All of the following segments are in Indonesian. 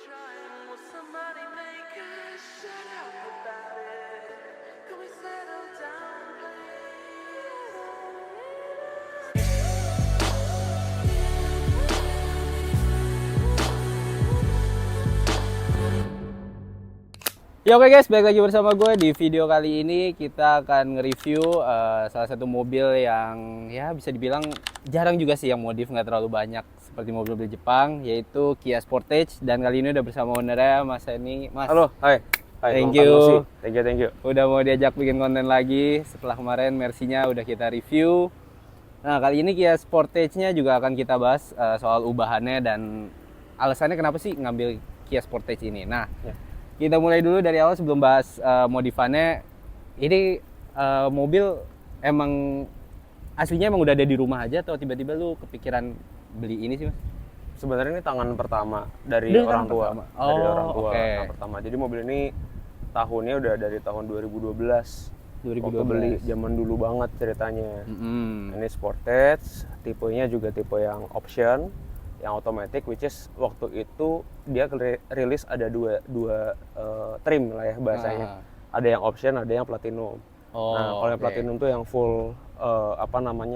trying, will somebody make us shut up about it? Can we settle down, please? Ya oke guys, balik lagi bersama gue. Di video kali ini kita akan nge-review salah satu mobil yang ya bisa dibilang jarang juga sih yang modif, nggak terlalu banyak seperti mobil-mobil Jepang, yaitu Kia Sportage. Dan kali ini udah bersama ownernya, Mas Eni. Mas, Halo, hai. Thank Bang you. Nosi. Thank you. Udah mau diajak bikin konten lagi setelah kemarin Mercy-nya udah kita review. Nah, kali ini Kia Sportage-nya juga akan kita bahas soal ubahannya dan alasannya kenapa sih ngambil Kia Sportage ini. Nah, Ya. kita mulai dulu dari awal sebelum bahas modifannya. Ini mobil emang aslinya emang udah ada di rumah aja atau tiba-tiba lu kepikiran beli ini sih, Mas? Sebenarnya ini tangan pertama dari Ini orang tangan tua. pertama? Dari Oh, orang tua oke. tangan pertama. Jadi mobil ini tahunnya udah dari tahun 2012. 2012. Waktu beli zaman dulu banget ceritanya. Mm-mm. Ini Sportage, tipenya juga tipe yang option, yang automatic, which is waktu itu dia rilis ada dua trim lah ya bahasanya. Ah. Ada yang option, ada yang platinum. Oh, Nah, kalau yang oke. platinum tuh yang full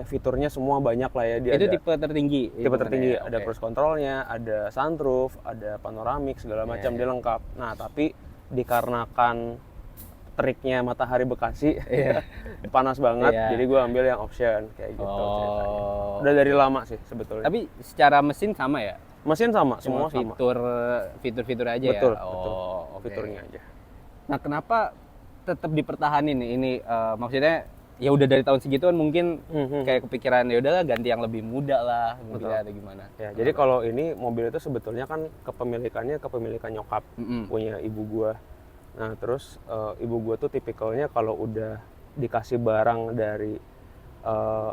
fiturnya semua banyak lah ya. Dia Itu ada tipe tertinggi. tipe hitungannya tertinggi, ya? ada Oke. cruise controlnya, ada sunroof, ada panoramik, segala macam Iya. dia lengkap. Nah, tapi dikarenakan teriknya matahari Bekasi, Iya. panas banget, Iya. jadi gue ambil yang option kayak gitu ceritanya. Oh. Udah dari lama sih sebetulnya. Tapi secara mesin sama ya? mesin sama, Cuma semua sama. fitur-fitur aja Betul, ya? betul. Oh, oke. Fiturnya aja. Nah, kenapa tetap dipertahanin nih? Ini maksudnya ya udah dari tahun segituan mungkin kayak kepikiran ya udahlah ganti yang lebih muda lah, mungkin Betul. ada gimana. Ya, jadi kalau ini mobil itu sebetulnya kan kepemilikan nyokap, Mm-mm. punya ibu gua. Nah, terus ibu gua tuh tipikalnya kalau udah dikasih barang dari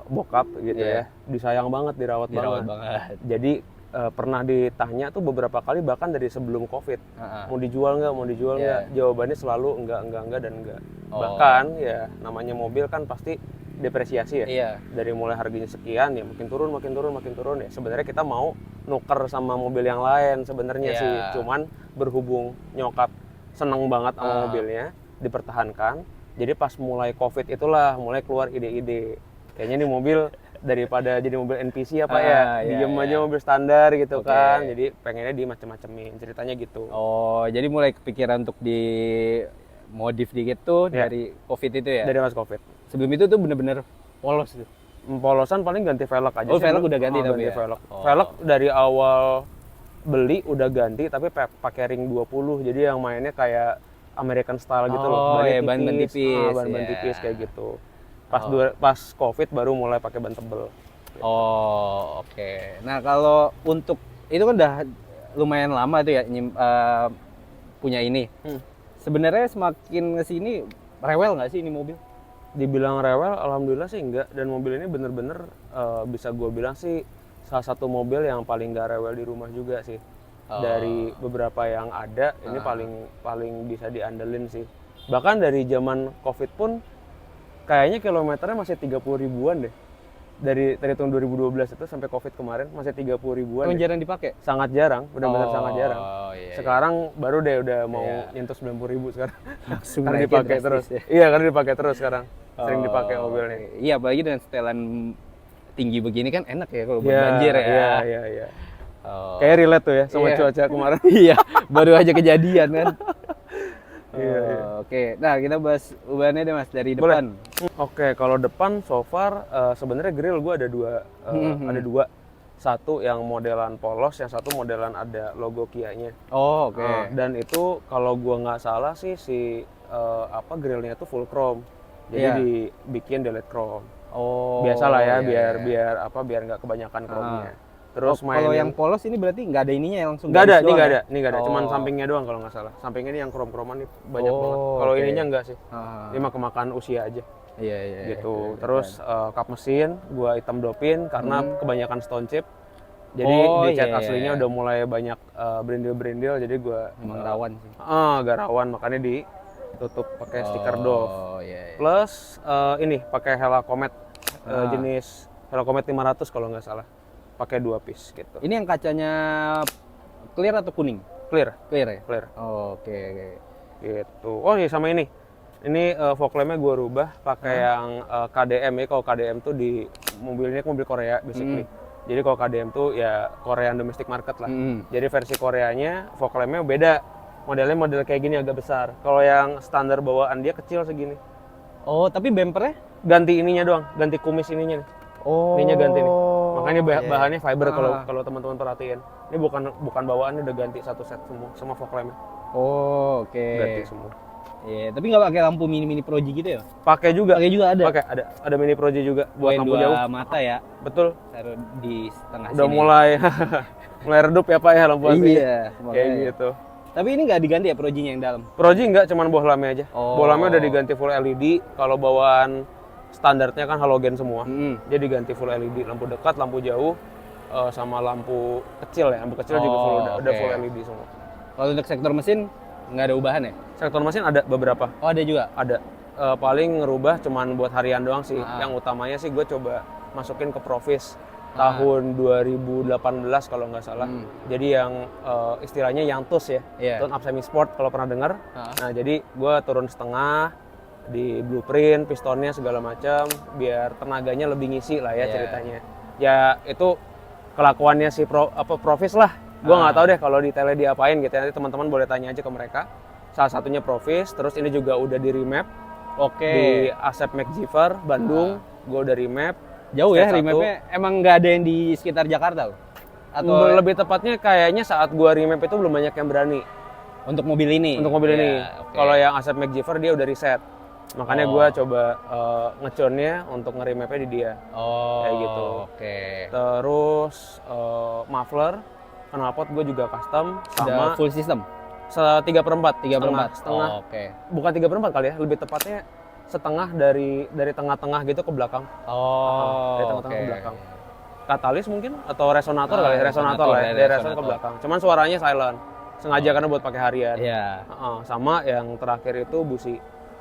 bokap gitu Iya. ya, disayang banget, dirawat Dirawat banget. banget. Jadi pernah ditanya tuh beberapa kali bahkan dari sebelum Covid, Ah, ah. mau dijual Iya. nggak? Jawabannya selalu enggak dan enggak. Oh. Bahkan ya namanya mobil kan pasti depresiasi ya. Iya. Dari mulai harganya sekian ya makin turun ya. Sebenarnya kita mau nuker sama mobil yang lain sebenarnya Iya. sih. Cuman berhubung nyokap seneng banget sama Ah. mobilnya, dipertahankan. Jadi pas mulai Covid itulah mulai keluar ide-ide. Kayaknya nih mobil daripada jadi mobil NPC apa ya, Iya, diem iya. aja mobil standar gitu Oke. kan. Jadi pengennya di macem-macemin, ceritanya gitu. Oh, jadi mulai kepikiran untuk di modif dikit tuh Iya. dari Covid itu ya? Dari mas Covid. Sebelum itu tuh bener-bener polos tuh. Polosan paling ganti velg aja Oh, sih. velg dulu. udah ganti tapi ganti ya? velg. Oh. Velg dari awal beli udah ganti tapi pakai ring 20. Jadi yang mainnya kayak American style gitu Oh, loh. iya, ban tipis. Ban Iya. tipis kayak gitu. Oh. Pas Covid baru mulai pakai ban tebel. Oh, oke. Nah, kalau untuk itu kan udah lumayan lama tuh ya punya ini. Sebenarnya semakin kesini rewel nggak sih ini mobil? Dibilang rewel, alhamdulillah sih enggak. Dan mobil ini bener-bener bisa gue bilang sih salah satu mobil yang paling gak rewel di rumah juga sih. Oh. Dari beberapa yang ada, ini paling bisa diandelin sih. Bahkan dari zaman Covid pun kayaknya kilometernya masih 30 ribuan deh. Dari tahun 2012 itu sampai Covid kemarin masih 30 ribuan. Emang deh. jarang dipakai? Sangat jarang, benar-benar Oh, sangat jarang. iya, Sekarang baru deh udah mau Iya. nyentuh 90 ribu sekarang. Langsung Karena naiknya dipakai drastis terus. ya. Iya, karena dipakai terus sekarang. Sering Oh, dipakai mobilnya. Iya, apalagi dengan setelan tinggi begini kan enak ya kalau buat Iya, banjir ya. Iya. Oh. Kayak relate tuh ya sama Iya. cuaca kemarin. Iya, baru aja kejadian kan. Iya, iya. Oke, nah kita bahas ubahannya deh Mas dari Boleh. depan. Oke, kalau depan so far sebenarnya grill gue ada dua. Satu yang modelan polos, yang satu modelan ada logo Kia-nya. Oh, oke. Dan itu kalau gue nggak salah sih grillnya tuh full chrome. Jadi Iya. dibikin delete chrome. Oh. Biasalah ya, iya, biar iya. biar nggak kebanyakan chrome-nya. Terus Kalau mainin- yang polos ini berarti nggak ada ininya ya, langsung nggak ada, garis ini doang nggak ya? ada, ini nggak ada. Cuman Oh. sampingnya doang kalau nggak salah. Sampingnya ini yang krom-kroman nih banyak Oh, banget. Kalau oke. ininya enggak sih. Ah. Ini mah kemakan usia aja. Iya, iya. Gitu. iya. Terus kap mesin gua hitam dopin karena kebanyakan stone chip. Jadi Oh, di cat iya, aslinya iya. udah mulai banyak berindil-berindil, jadi gua Emang rawan sih. agak rawan, makanya ditutup pakai stiker Dove. Oh, iya. Plus ini pakai Hella Comet Ah. jenis Hella Comet 500 kalau nggak salah. Pakai 2 piece gitu. Ini yang kacanya clear atau kuning? clear. Clear ya? Clear. Oh, oke. Gitu. Oh iya sama ini. Ini fog lampnya gue rubah pakai yang KDM ya. Kalau KDM tuh di mobil ini mobil Korea basically. Jadi kalau KDM tuh ya Korean domestic market lah. Jadi versi Koreanya fog lampnya beda. Modelnya model kayak gini agak besar. Kalau yang standar bawaan dia kecil segini. Oh, tapi bempernya? Ganti ininya doang, ganti kumis ininya nih. Oh. Ininya ganti nih. Makanya iya. bahannya fiber kalau teman-teman perhatiin. Ini bukan bawaan, ini udah ganti satu set semua fog lampnya. Oh, oke. Ganti semua. Iya, tapi nggak pakai lampu mini Proji gitu ya? Pakai juga. Pakai juga ada. Pakai ada mini Proji juga buat Buat lampu dua jauh. mata ya. Betul. Taruh di setengah Udah sini. mulai redup ya Pak ya lampu aslinya. Iya, Kayak makanya. gitu. Tapi ini nggak diganti ya Projinya yang dalam? Proji enggak, cuman bohlamnya aja. Oh. Bohlamnya udah diganti full LED. Kalau bawaan standarnya kan halogen semua. Dia diganti full LED, lampu dekat, lampu jauh, sama lampu kecil ya. Lampu kecil juga full, udah oke. full LED semua. Kalau untuk sektor mesin nggak ada ubahan ya? Sektor mesin ada beberapa. Oh, ada juga. Ada. Paling ngerubah cuman buat harian doang sih. Ah. Yang utamanya sih gue coba masukin ke Provis tahun 2018 kalau nggak salah. Jadi yang istilahnya yang TUS ya, Iya. Tune Up Semi Sport kalau pernah dengar. Ah. Nah jadi gue turun setengah di blueprint, pistonnya segala macam, biar tenaganya lebih ngisi lah ya Iya. ceritanya. Ya itu kelakuannya si Provis lah. Gue nggak tahu deh kalau detailnya diapain gitu. Nanti teman-teman boleh tanya aja ke mereka. Salah satunya Provis, terus ini juga udah di remap Oke. di Asep McGiver Bandung. Gue udah remap. Jauh ya Stage remapnya? Emang nggak ada yang di sekitar Jakarta loh? Atau lebih tepatnya kayaknya saat gua remap itu belum banyak yang berani untuk mobil ini? untuk mobil ini. Ya, oke. Kalau yang Asep McGiver dia udah riset. Makanya Oh. gua coba ngeconnya untuk nge-remapnya di dia. Oh, Kayak gitu. Oke. Terus muffler, knalpot gue juga custom Udah sama full system? 3/4. 3/4? Setengah. Oh, oke. Bukan 3/4 kali ya, lebih tepatnya setengah dari tengah-tengah gitu ke belakang. Oh, Dari tengah-tengah oke. ke belakang. Katalis mungkin atau resonator Ah, kali ya, resonator lah ya, dari dari reson ke resonator. belakang. Cuman suaranya silent. Sengaja karena buat pakai harian. Iya. Sama yang terakhir itu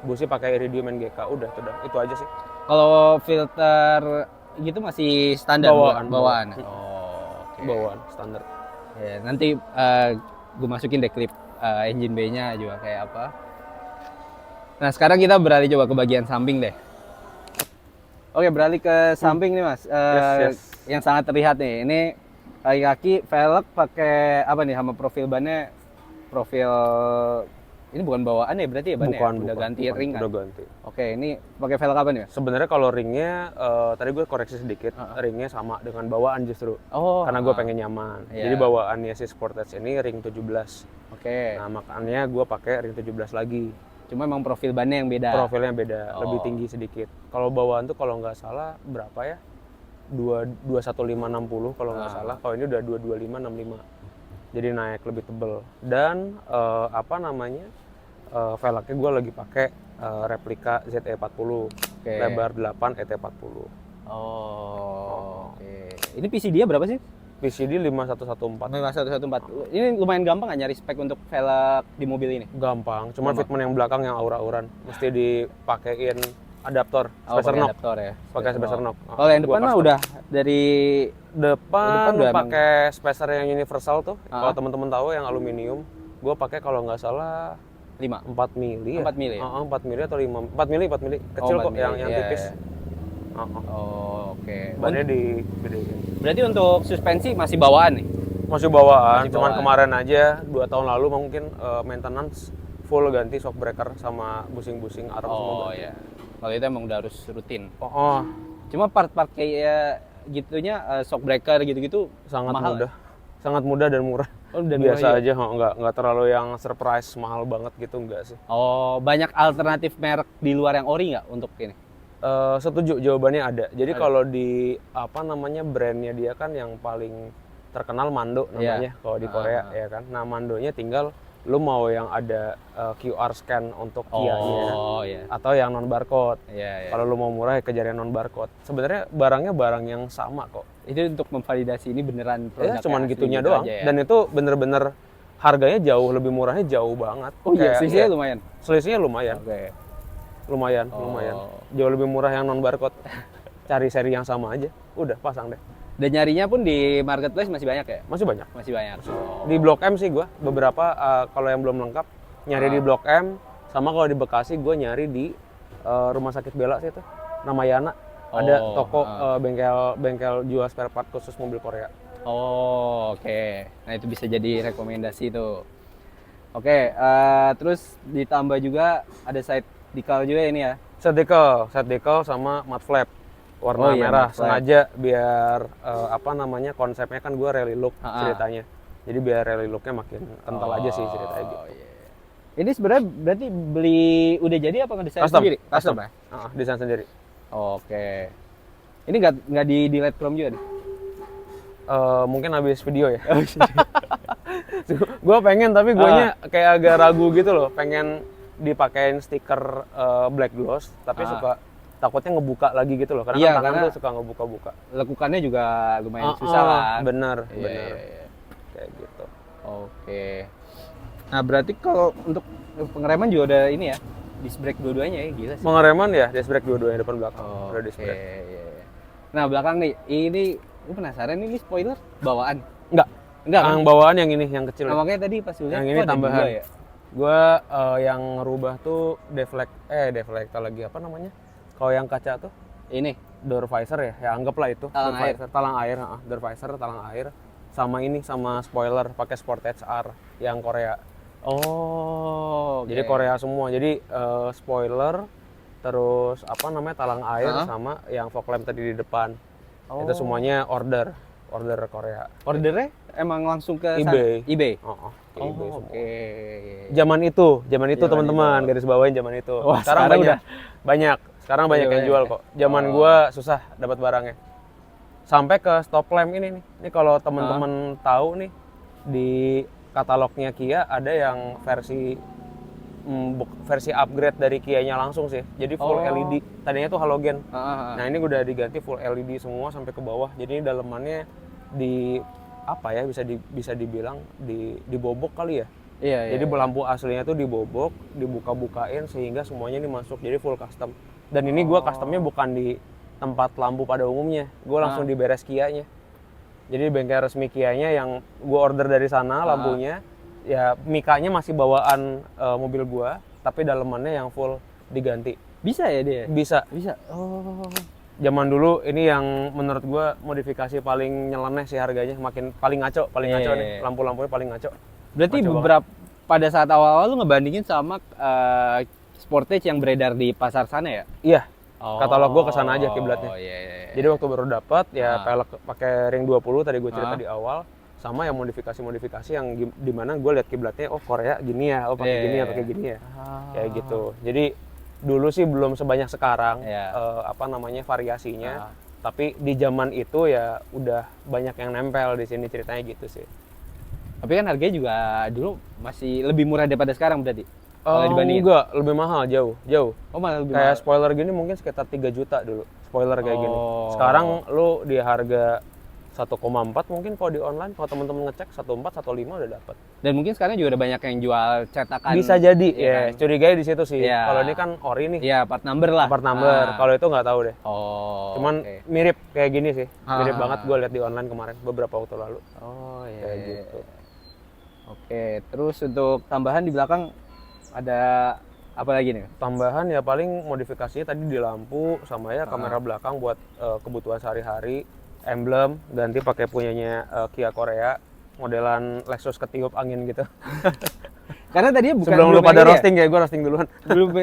busi pakai Iridium NGK. Udah itu aja sih. Kalau filter gitu masih standar Bawaan. bawaan. Oh, oke. Bawaan standar. Ya, nanti gue masukin deh klip engine bay-nya juga kayak apa. Nah, sekarang kita beralih coba ke bagian samping deh. Oke, beralih ke samping nih, Mas. Yes. Yang sangat terlihat nih. Ini kaki velg pakai apa nih sama profil bannya? Profil ini bukan bawaan ya berarti ya bannya? Udah ganti ring kan? Udah ganti. Oke, ini pakai velg apa nih, Mas? Sebenarnya kalau ringnya tadi gue koreksi sedikit, ringnya sama dengan bawaan justru. Oh, Karena gue pengen nyaman. Iya. Jadi bawaannya si Sportage ini ring 17. Oke. Nah, makanya gue pakai ring 17 lagi. Cuma emang profil bannya yang beda. Profilnya beda, lebih Oh. tinggi sedikit. Kalau bawaan tuh kalau nggak salah berapa ya? 21560 kalau nggak salah. Kalau ini udah 22565. Jadi naik lebih tebel. Dan velgnya gue lagi pakai replika ZE40. Oke. Lebar 8 ET40. Oh, oke. Ini PC dia berapa sih? PCD 5114. 5114. Ini lumayan gampang nggak nyari spek untuk velg di mobil ini? Gampang, cuman Gampang. fitment yang belakang yang aura-auran. Mesti dipakein adaptor, Oh, spacer pakai knock. adaptor ya. Pakai spacer knock. Kalau yang depan mah udah dari Depan udah emang- pakai spacer yang universal tuh. Ah. Kalau teman-teman tahu yang aluminium, gue pakai kalau nggak salah 5. 4 mili ya. 4 mili ya? 4 mili atau 5, 4 mili. Kecil 4 kok yang mili, iya, tipis. iya. Oh, oke. Bannya digedein. Berarti untuk suspensi masih bawaan nih? Masih bawaan, Masih cuman bawaan. kemarin aja 2 tahun lalu mungkin maintenance full ganti shock breaker sama busing-busing arm semua. Oh ganti. ya. Kalau itu emang udah harus rutin. Oh, Cuma part-part kayak gitunya shock breaker gitu-gitu sangat mahal mudah. Sangat mudah dan murah. Oh, dan murah Biasa juga? aja, nggak terlalu yang surprise mahal banget gitu, enggak sih. Oh, banyak alternatif merek di luar yang ori nggak untuk ini? Setuju, jawabannya ada. Jadi kalau di brandnya dia kan yang paling terkenal Mando namanya kalau di Korea ya kan. Nah, Mandonya tinggal lu mau yang ada QR scan untuk Kia-nya Oh, iya. atau yang non barcode. Iya, iya. Kalau lu mau murah ya kejar yang non barcode. Sebenarnya barangnya barang yang sama kok. Itu untuk memvalidasi ini beneran Ya, produknya cuman asli gitunya gitu doang. aja ya? Dan itu bener-bener harganya jauh lebih murahnya jauh banget. Oh iya, Kayak- selisihnya iya, lumayan. selisihnya lumayan. Oke. Lumayan. Jauh lebih murah yang non barcode. Cari seri yang sama aja. Udah pasang deh. Dan nyarinya pun di marketplace masih banyak ya? Masih banyak. Masih banyak. Oh. Di Blok M sih gue beberapa kalau yang belum lengkap nyari di Blok M, sama kalau di Bekasi gue nyari di Rumah Sakit Bella sih itu, Ramayana. Ada toko bengkel jual spare part khusus mobil Korea. Oh, oke. Nah, itu bisa jadi rekomendasi tuh. Oke, terus ditambah juga ada side decal juga ini ya. Side decal sama matte flap warna Oh iya, merah matte flap. sengaja biar konsepnya kan gue rally look ceritanya. Jadi biar rally looknya makin kental aja sih ceritanya gitu. Iya. Ini sebenarnya berarti beli udah jadi apa ngedesain Custom, sendiri? custom. ya? Desain sendiri. Oke. Ini nggak di delete Chrome juga nih? Mungkin habis video ya. Gue pengen tapi guanya kayak agak ragu gitu loh, pengen dipakein stiker black gloss tapi suka takutnya ngebuka lagi gitu loh, karena Iya, kan tangan karena tuh suka ngebuka-buka. Lekukannya juga lumayan susah kan? Bener. Iya. Kayak gitu. Oke. Nah, berarti kalau untuk pengereman juga ada ini ya, disc brake dua-duanya ya, gila sih. Pengereman ya disc brake dua-duanya depan belakang. Udah disc Oke. brake. Iya. Nah, belakang nih, ini gue penasaran ini spoiler bawaan. Enggak Enggak kan? yang bawaan yang ini yang kecil. Nah, makanya tadi pas lu lihat Yang ini kok ada tambahan. dua ya? Gue yang ngerubah tuh deflector lagi apa namanya? Kalau yang kaca tuh Ini. door visor ya anggaplah itu Talang door air. visor, talang air, door visor, talang air, sama ini sama spoiler pakai Sportage R yang Korea. Oh, Jadi Korea semua. Jadi spoiler, terus apa namanya talang air sama yang fog lamp tadi di depan. Itu semuanya order Korea. Ordernya emang langsung ke eBay. eBay. Ke eBay semua. Oke. Zaman itu teman-teman, garis bawain zaman itu. Wah, sekarang sekarang banyak. Sekarang banyak yang jual kok. Zaman gua susah dapat barangnya. Sampai ke stop lamp ini nih. Ini kalau teman-teman tahu nih di katalognya Kia ada yang versi upgrade dari Kia-nya langsung sih. Jadi full LED. Tadinya tuh halogen. Nah, ini udah diganti full LED semua sampai ke bawah. Jadi dalemannya bisa dibilang dibobok kali ya. Iya. Jadi lampu aslinya tuh dibobok, dibuka-bukain sehingga semuanya ini masuk. Jadi full custom. Dan ini gua customnya bukan di tempat lampu pada umumnya. Gua langsung di beres Kia-nya. Jadi bengkel resmi Kia-nya yang gua order dari sana lampunya. Ya mikanya masih bawaan mobil gua, tapi dalemannya yang full diganti. Bisa ya dia? Bisa. Oh. Zaman dulu ini yang menurut gua modifikasi paling nyeleneh sih harganya, paling ngaco nih. Lampu-lampunya paling ngaco. Berarti Ngaco beberapa pada saat awal-awal lu ngebandingin sama Sportage yang beredar di pasar sana ya? Iya. Katalog gua kesana aja kiblatnya. Iya. Jadi waktu baru dapat ya pelek pakai ring 20 tadi gue cerita di awal, sama yang modifikasi yang dimana gue lihat kiblatnya Korea gini ya, pakai gini ya, pakai gini ya. Kayak gitu. Jadi dulu sih belum sebanyak sekarang variasinya. Tapi di zaman itu ya udah banyak yang nempel di sini ceritanya gitu sih. Tapi kan harganya juga dulu masih lebih murah daripada sekarang berarti? Kalau dibandingin? Enggak, lebih mahal jauh. Oh, malah lebih Kayak mahal. spoiler gini mungkin sekitar 3 juta dulu. Spoiler kayak gini. Oh. Sekarang lu di harga 1,4 mungkin kalau di online, kalau teman-teman ngecek 1,4, 1,5 udah dapat. Dan mungkin sekarang juga udah banyak yang jual cetakan. Bisa jadi, ya. ya. Curiganya di situ sih. Iya. Kalau ini kan ori nih. Iya, part number lah. Part number. Kalau itu nggak tahu deh. Oh. Cuman oke. mirip kayak gini sih. Mirip banget gue lihat di online kemarin beberapa waktu lalu. Oh iya. Kayak gitu. Oke, terus untuk tambahan di belakang ada apa lagi nih? Tambahan ya paling modifikasinya tadi di lampu sama ya kamera belakang buat kebutuhan sehari-hari. Emblem ganti pakai punyanya Kia Korea, modelan Lexus ketiup angin gitu. Karena tadinya bukan Sebelum lu belum pada yang ini roasting ya, gue roasting duluan.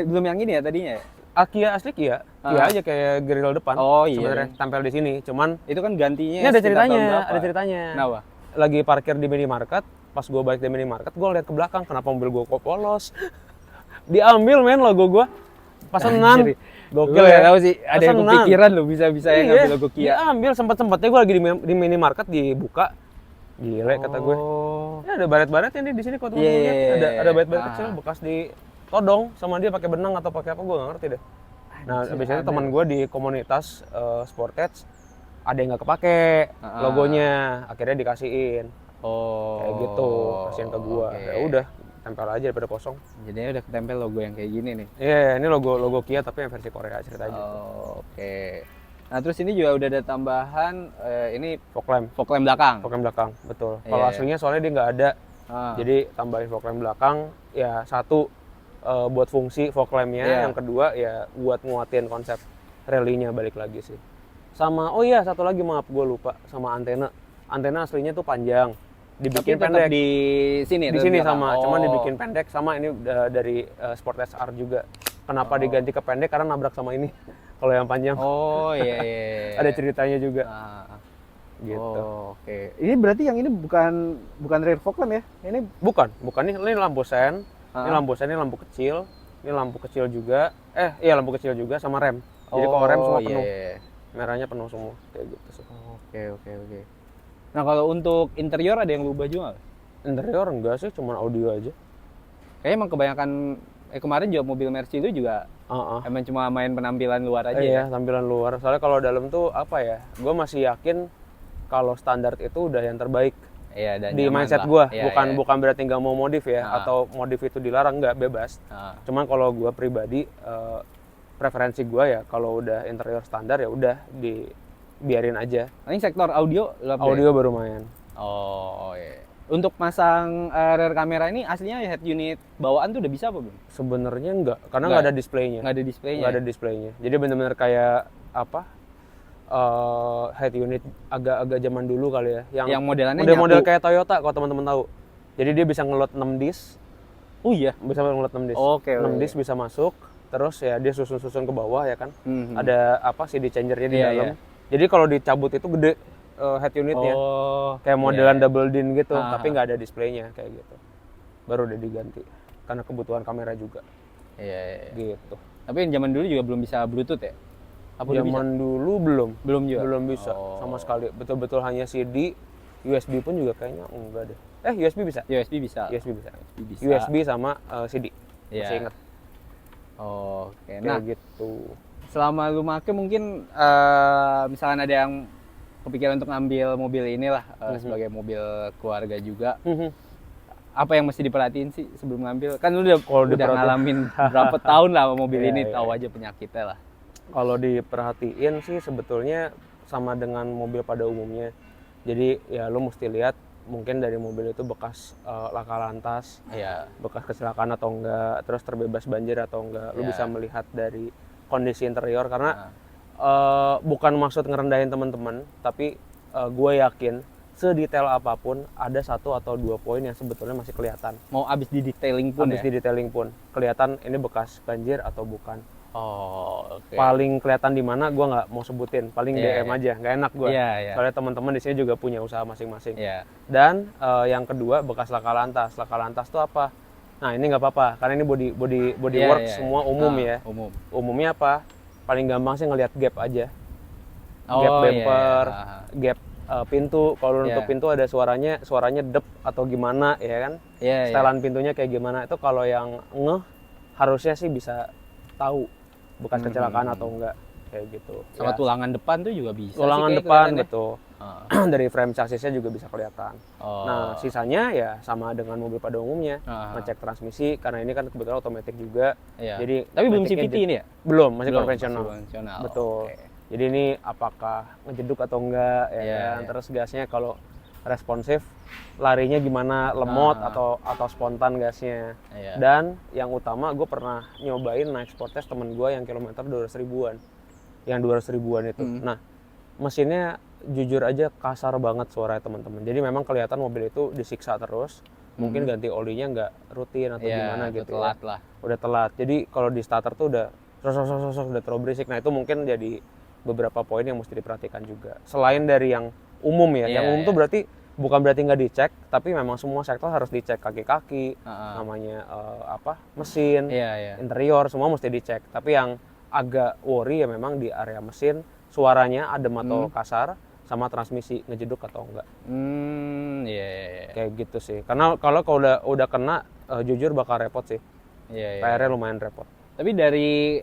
belum yang ini ya tadinya ya? Kia asli Kia aja kayak grill depan. Oh, iya. Sebenarnya tempel di sini, cuman Itu kan gantinya ini ada sekitar tahun ceritanya, berapa? ada ceritanya. Kenapa? Lagi parkir di minimarket, pas gue balik dari minimarket, gue lihat ke belakang, kenapa mobil gue kok polos? Diambil men logo gue, pesenan. Anjir. Gokil Lu ya. tahu sih, ada yang Pesenan. kepikiran lo bisa yang ngambil logo Kia. Diambil sempet-sempetnya gue lagi di minimarket dibuka. Gile kata gue. Oh. Ya ada baret-baret ini di sini kok teman-teman Iya, lihat. iya, Ada baret-baret ah. kecil bekas ditodong sama dia pakai benang atau pakai apa gue nggak ngerti deh. Nah, abis itu teman gue di komunitas Sportage ada yang nggak kepake logonya, akhirnya dikasihin. Oh. Kayak gitu, kasihin ke gue. oke. Ya udah, tempel aja daripada kosong. Jadinya udah ketempel logo yang kayak gini nih. Iya, ini logo Kia tapi yang versi Korea ceritanya. Oh, oke. Nah, terus ini juga udah ada tambahan ini Fog lamp belakang. belakang, betul. Kalau Iya. aslinya soalnya dia nggak ada, Ah. jadi tambahin fog lamp belakang. Ya satu buat fungsi fog lampnya, Iya. yang kedua ya buat nguatin konsep rally-nya balik lagi sih. Sama oh iya satu lagi maaf gue lupa, sama antena. Antena aslinya tuh panjang, Tapi dibikin tetap pendek. di sini. Di tetap sini belakang. sama, cuman Oh. dibikin pendek. Sama ini dari Sport SR juga. Kenapa diganti ke pendek? Karena nabrak sama ini. Kalau yang panjang Oh iya. Iya. ada ceritanya juga. Ah. Gitu. Oh, oke. Ini berarti yang ini bukan rear fog lamp ya? Ini Bukan ini lampu sen. Ini Ah. lampu sen, ini lampu kecil. Ini lampu kecil juga. Iya lampu kecil juga sama rem. Jadi kalau rem semua penuh. Iya. Merahnya penuh semua kayak gitu sih. Oke. Nah, kalau untuk interior ada yang lu ubah juga nggak? Interior enggak sih, cuman audio aja. Kayaknya emang kebanyakan kemarin juga mobil Mercy itu juga emang cuma main penampilan luar aja Iya, ya. tampilan luar. Soalnya kalau dalam tuh apa ya? Gue masih yakin kalau standar itu udah yang terbaik Iya, dan di nyaman mindset lah. gue. Iya, bukan iya. bukan berarti nggak mau modif ya, Ah. atau modif itu dilarang, nggak, bebas. Ah. Cuman kalau gue pribadi preferensi gue ya kalau udah interior standar ya udah dibiarin aja. Ini sektor audio lu upgrade? Audio baru main. Oh, iya. Untuk masang rear kamera ini aslinya head unit bawaan tuh udah bisa apa belum? Sebenarnya enggak, karena Nggak. nggak ada displaynya. Nggak ada displaynya. Nggak ada displaynya. Jadi benar-benar kayak apa? Head unit agak-agak zaman dulu kali ya. Yang modelannya model nyatu. kayak Toyota kalau teman-teman tahu. Jadi dia bisa ngelot 6 disk, Oh iya. bisa ngelot 6 disk. Oke, 6 oke. disk bisa masuk, terus ya dia susun-susun ke bawah ya kan. Mhm. Ada apa CD changernya di Iya, dalam. iya. Jadi kalau dicabut itu gede head unitnya. Oh. Kayak modelan iya. double din gitu, Ah. tapi nggak ada displaynya kayak gitu. Baru udah diganti karena kebutuhan kamera juga Iya. gitu. Tapi yang zaman dulu juga belum bisa Bluetooth ya? Apa udah bisa? Zaman dulu belum. Belum juga? Belum bisa Oh. sama sekali. Betul-betul hanya CD, USB pun juga kayaknya enggak deh. USB bisa. USB bisa. USB bisa. bisa. USB sama CD. Iya. Masih ingat. Oh, oke. Kayak Nah, gitu. selama lu make mungkin misalkan ada yang kepikiran untuk ngambil mobil inilah sebagai mobil keluarga juga, apa yang mesti diperhatiin sih sebelum ngambil? Kan lu udah Kalau diperhatiin- ngalamin berapa tahun lah mobil Iya, ini, iya. tahu aja penyakitnya lah. Kalau diperhatiin sih sebetulnya sama dengan mobil pada umumnya. Jadi ya lo mesti lihat mungkin dari mobil itu bekas laka lantas, Iya. bekas kecelakaan atau enggak, terus terbebas banjir atau enggak. Lo Iya. bisa melihat dari kondisi interior karena Nah. bukan maksud ngerendahin teman-teman, tapi gue yakin sedetail apapun ada satu atau dua poin yang sebetulnya masih kelihatan. Mau abis di detailing pun Habis ya? di detailing pun kelihatan ini bekas banjir atau bukan. Oh, oke. Paling kelihatan di mana gue nggak mau sebutin, paling Iya, DM aja, nggak enak gue. Iya, iya. Soalnya teman-teman di sini juga punya usaha masing-masing. Iya. Dan yang kedua bekas laka lantas. Laka lantas itu apa? Nah ini nggak apa-apa karena ini body Iya, work iya, semua iya. umum Ah, ya. Umum. Umumnya apa? Paling gampang sih ngelihat gap aja. Oh, Gap iya, bumper, iya. Ah. gap pintu. Kalau Iya. untuk pintu ada suaranya dep atau gimana ya kan? Iya, iya. Setelan pintunya kayak gimana itu kalau yang ngeh harusnya sih bisa tahu bekas kecelakaan atau enggak kayak gitu. Sama Ya, tulangan depan tuh juga bisa. tulangan sih kayak depan kelihatannya. betul. Ah. Dari frame chassisnya juga bisa kelihatan. Oh. Nah, sisanya ya sama dengan mobil pada umumnya. Ah. Ngecek transmisi karena ini kan kebetulan otomatis juga. Iya. Jadi Tapi belum maticnya CVT ini ya? Belum, masih Belum, konvensional. masih konvensional. Betul. Oke. Jadi ini apakah ngejeduk atau enggak ya Iya, kan? iya. Terus gasnya kalau responsif, larinya gimana, lemot atau spontan gasnya. Iya. Dan yang utama gue pernah nyobain naik sport test temen gue yang kilometer 200 ribuan. Yang 200 ribuan itu. Nah, mesinnya jujur aja kasar banget suaranya teman-teman. Jadi memang kelihatan mobil itu disiksa terus. Mungkin ganti olinya nggak rutin atau Iya, gimana udah gitu telat ya. lah. Udah telat. Jadi kalau di starter tuh udah sosok udah terlalu berisik. Nah, itu mungkin jadi beberapa poin yang mesti diperhatikan juga. Selain dari yang umum ya. Iya, Yang umum iya. tuh berarti bukan berarti nggak dicek, tapi memang semua sektor harus dicek kaki-kaki, Ah. namanya mesin, Iya, iya. interior semua mesti dicek. Tapi yang agak worry ya memang di area mesin, suaranya adem atau kasar, sama transmisi ngejeduk atau enggak. Iya, iya, iya. Kayak gitu sih. Karena kalau udah kena jujur bakal repot sih. Iya, iya. PR-nya lumayan repot. Tapi dari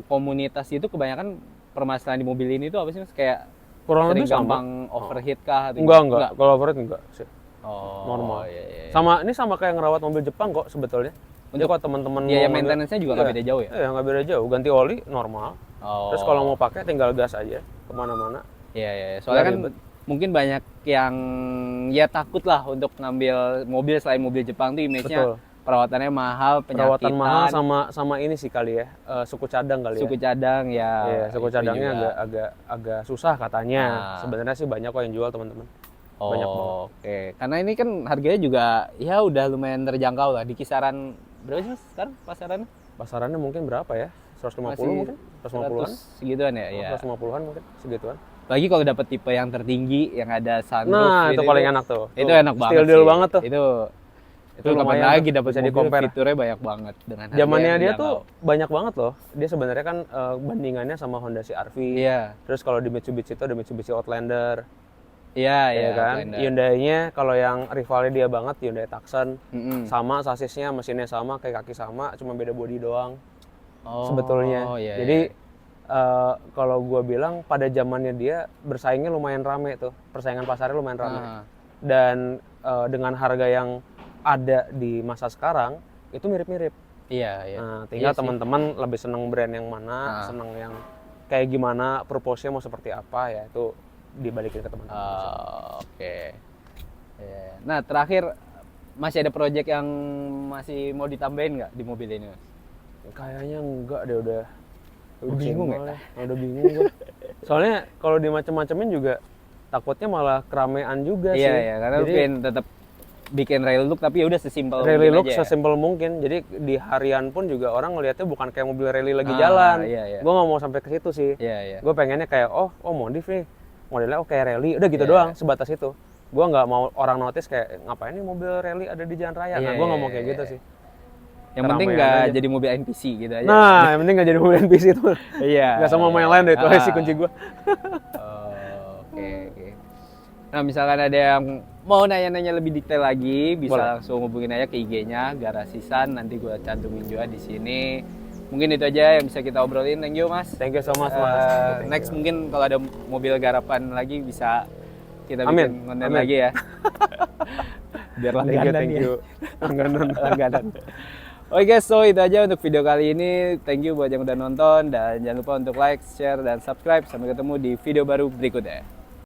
komunitas itu kebanyakan permasalahan di mobil ini tuh apa sih Mas? Kayak Kurang sering lebih sama. gampang overheat kah? Atau Enggak. gimana? Kalau overheat enggak sih. Oh, Normal. Iya, iya. Sama kayak ngerawat mobil Jepang kok sebetulnya. Jadi Untuk kalau teman-teman biaya mau ngambil- maintenance-nya juga nggak Iya. beda jauh ya? Iya, nggak beda jauh. Ganti oli normal. Oh. Terus kalau mau pakai tinggal gas aja kemana-mana. Iya, iya. Soalnya Nggak kan ribet. mungkin banyak yang ya takut lah untuk ngambil mobil selain mobil Jepang tuh image-nya Betul. perawatannya mahal, Perawatan penyakitan, mahal sama ini sih kali ya, suku cadang kali suku ya. cadang ya. Iya, suku itu cadangnya juga. agak susah katanya. Nah. Sebenarnya sih banyak kok yang jual teman-teman. Banyak banget. Oh, oke. Karena ini kan harganya juga ya udah lumayan terjangkau lah di kisaran berapa sih Mas, sekarang pasarannya? Pasarannya mungkin berapa ya? 150 Masih mungkin? 150-an? 100 segituan ya, ya. 150-an mungkin segituan. Lagi kalau dapat tipe yang tertinggi yang ada sunroof Nah, gitu, itu paling enak tuh. Itu Tuh, enak banget Steel deal sih. banget tuh. Itu kapan lumayan lagi tuh, dapat bisa mobil di-compare. fiturnya banyak banget dengan harga Zamannya yang dia terjangkau. tuh banyak banget loh. Dia sebenarnya kan bandingannya sama Honda CR-V. Iya. Terus kalau di Mitsubishi itu ada Mitsubishi Outlander, Iya, iya ya kan. Outlander. Hyundai-nya kalau yang rivalnya dia banget Hyundai Tucson. Mm-mm. Sama sasisnya, mesinnya sama, kayak kaki sama, cuma beda bodi doang Oh, sebetulnya. iya, Jadi iya. kalau gue bilang pada zamannya dia bersaingnya lumayan rame tuh, persaingan pasarnya lumayan rame. Ah. Dan dengan harga yang ada di masa sekarang itu mirip-mirip. Iya, iya. Nah, tinggal Iya sih. teman-teman lebih seneng brand yang mana, Ah. seneng yang kayak gimana, purpose-nya mau seperti apa ya itu dibalikin ke teman-teman. Oke. Iya. Nah, terakhir masih ada project yang masih mau ditambahin nggak di mobil ini, Mas? Kayaknya enggak deh udah bingung ya? maksimal Udah bingung gua. Soalnya kalau dimacem-macemin juga takutnya malah keramaian juga sih. Iya, iya, karena lu Jadi pengen tetap bikin rail look tapi ya udah sesimpel rally mungkin look aja ya. sesimpel mungkin. Jadi di harian pun juga orang ngelihatnya bukan kayak mobil rally lagi Ah, jalan. iya, iya. Gue nggak mau sampai ke situ sih. Iya, iya. Gue pengennya kayak oh modif nih, modelnya kayak rally, udah gitu Iya. doang, sebatas itu. Gue nggak mau orang notice kayak ngapain nih mobil rally ada di jalan raya. Iya, Nah gue nggak iya, mau kayak iya, gitu iya. sih. Yang penting keramaian nggak aja. jadi mobil NPC gitu aja. Nah yang penting nggak jadi mobil NPC itu. iya. Nggak sama sama yang lain deh, itu aja sih Ah. kunci gue. Oh, oke, oke. Nah, misalkan ada yang mau nanya-nanya lebih detail lagi, bisa Boleh. langsung hubungin aja ke IG-nya Garasisan, nanti gue cantumin juga di sini. Mungkin itu aja yang bisa kita obrolin. Thank you, Mas. Thank you so much Eh, mas. Thank next you. mungkin kalau ada mobil garapan lagi bisa kita Amin, bikin konten amin. lagi ya. Biar langganan Thank ya. you. Langganan. Langganan. Oke guys, so itu aja untuk video kali ini. Thank you buat yang udah nonton dan jangan lupa untuk like, share, dan subscribe. Sampai ketemu di video baru berikutnya.